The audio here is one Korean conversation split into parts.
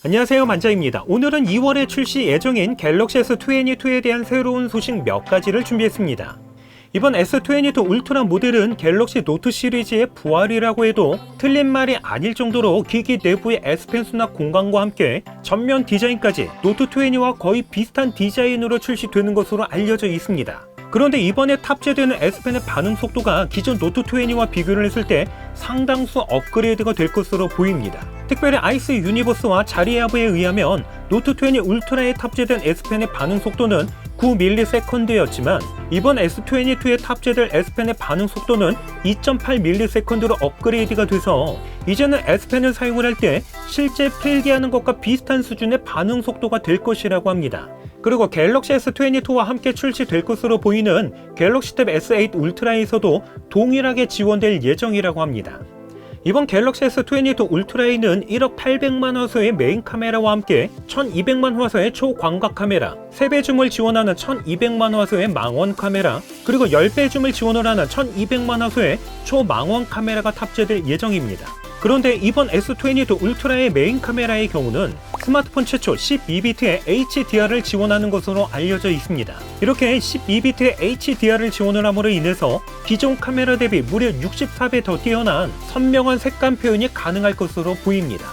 안녕하세요, 만자입니다. 오늘은 2월에 출시 예정인 갤럭시 S22에 대한 새로운 소식 몇 가지를 준비했습니다. 이번 S22 울트라 모델은 갤럭시 노트 시리즈의 부활이라고 해도 틀린 말이 아닐 정도로 기기 내부의 S펜 수납 공간과 함께 전면 디자인까지 노트 20와 거의 비슷한 디자인으로 출시되는 것으로 알려져 있습니다. 그런데 이번에 탑재되는 S펜의 반응 속도가 기존 노트 20와 비교를 했을 때 상당수 업그레이드가 될 것으로 보입니다. 특별히 아이스 유니버스와 자리아브에 의하면 노트 20 울트라에 탑재된 S펜의 반응 속도는 9ms였지만 이번 S22에 탑재될 S펜의 반응 속도는 2.8ms로 업그레이드가 돼서 이제는 S펜을 사용을 할 때 실제 필기하는 것과 비슷한 수준의 반응 속도가 될 것이라고 합니다. 그리고 갤럭시 S22와 함께 출시될 것으로 보이는 갤럭시 탭 S8 울트라에서도 동일하게 지원될 예정이라고 합니다. 이번 갤럭시 S22 울트라에는 1억 800만 화소의 메인 카메라와 함께 1200만 화소의 초광각 카메라, 3배 줌을 지원하는 1200만 화소의 망원 카메라, 그리고 10배 줌을 지원을 하는 1200만 화소의 초망원 카메라가 탑재될 예정입니다. 그런데 이번 S22 울트라의 메인 카메라의 경우는 스마트폰 최초 12비트의 HDR을 지원하는 것으로 알려져 있습니다. 이렇게 12비트의 HDR을 지원을 함으로 인해서 기존 카메라 대비 무려 64배 더 뛰어난 선명한 색감 표현이 가능할 것으로 보입니다.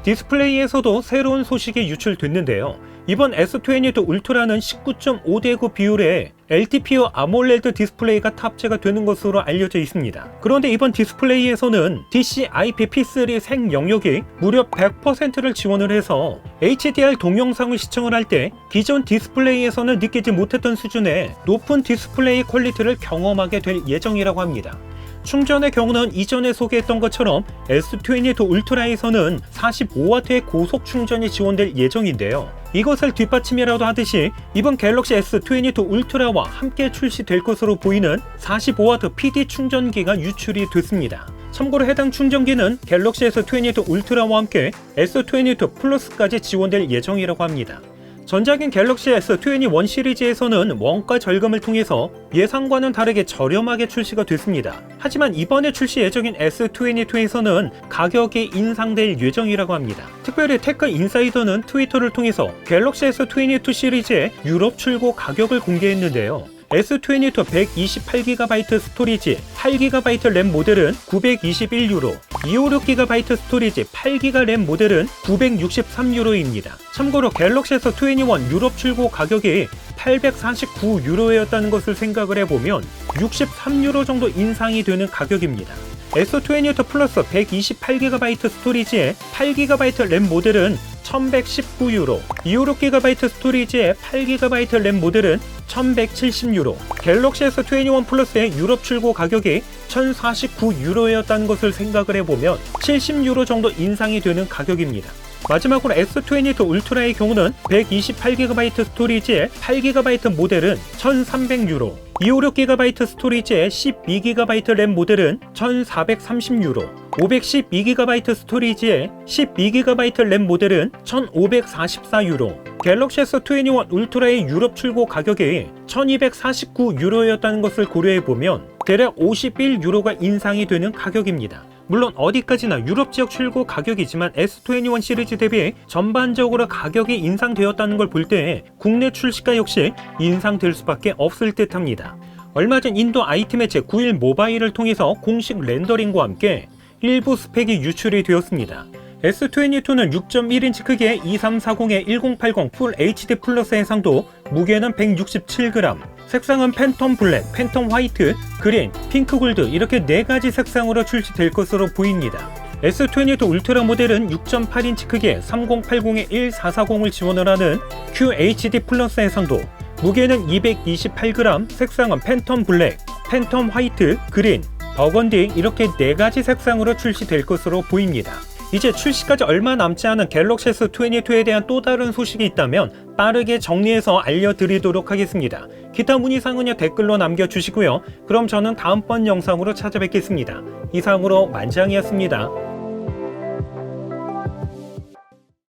디스플레이에서도 새로운 소식이 유출됐는데요. 이번 S22 울트라는 19.5:9 비율의 LTPO 아몰레드 디스플레이가 탑재가 되는 것으로 알려져 있습니다. 그런데 이번 디스플레이에서는 DCI-P3 생 영역이 무려 100%를 지원을 해서 HDR 동영상을 시청을 할 때 기존 디스플레이에서는 느끼지 못했던 수준의 높은 디스플레이 퀄리티를 경험하게 될 예정이라고 합니다. 충전의 경우는 이전에 소개했던 것처럼 S22 울트라에서는 45W의 고속 충전이 지원될 예정인데요. 이것을 뒷받침이라도 하듯이 이번 갤럭시 S22 울트라와 함께 출시될 것으로 보이는 45W PD 충전기가 유출이 됐습니다. 참고로 해당 충전기는 갤럭시 S22 울트라와 함께 S22 플러스까지 지원될 예정이라고 합니다. 전작인 갤럭시 S21 시리즈에서는 원가 절감을 통해서 예상과는 다르게 저렴하게 출시가 됐습니다. 하지만 이번에 출시 예정인 S22에서는 가격이 인상될 예정이라고 합니다. 특별히 테크 인사이더는 트위터를 통해서 갤럭시 S22 시리즈의 유럽 출고 가격을 공개했는데요. S22 128GB 스토리지 8GB 램 모델은 921유로, 256GB 스토리지 8GB 램 모델은 963유로입니다. 참고로 갤럭시 S21 유럽 출고 가격이 849유로였다는 것을 생각을 해보면 63유로 정도 인상이 되는 가격입니다. S22 플러스 128GB 스토리지의 8GB 램 모델은 1119유로, 256GB 스토리지의 8GB 램 모델은 1170유로, 갤럭시 S21 플러스의 유럽 출고 가격이 1049유로였다는 것을 생각을 해보면 70유로 정도 인상이 되는 가격입니다. 마지막으로 S22 울트라의 경우는 128GB 스토리지의 8GB 모델은 1300유로, 256GB 스토리지의 12GB 램 모델은 1430유로, 512GB 스토리지의 12GB 램 모델은 1544유로, 갤럭시 S21 울트라의 유럽 출고 가격이 1249유로였다는 것을 고려해보면 대략 51유로가 인상이 되는 가격입니다. 물론 어디까지나 유럽 지역 출고 가격이지만 S21 시리즈 대비 전반적으로 가격이 인상되었다는 걸 볼 때 국내 출시가 역시 인상될 수밖에 없을 듯 합니다. 얼마 전 인도 IT 매체 9일 모바일을 통해서 공식 렌더링과 함께 일부 스펙이 유출이 되었습니다. S22는 6.1인치 크기의 2340에 1080 풀 HD 플러스 해상도, 무게는 167g, 색상은 팬텀 블랙, 팬텀 화이트, 그린, 핑크 골드 이렇게 4가지 색상으로 출시될 것으로 보입니다. S22 울트라 모델은 6.8인치 크기의 3080에 1440을 지원을 하는 QHD 플러스 해상도, 무게는 228g, 색상은 팬텀 블랙, 팬텀 화이트, 그린, 버건디 이렇게 4가지 색상으로 출시될 것으로 보입니다. 이제 출시까지 얼마 남지 않은 갤럭시 S22에 대한 또 다른 소식이 있다면 빠르게 정리해서 알려드리도록 하겠습니다. 기타 문의사항은요 댓글로 남겨주시고요. 그럼 저는 다음번 영상으로 찾아뵙겠습니다. 이상으로 만장이었습니다.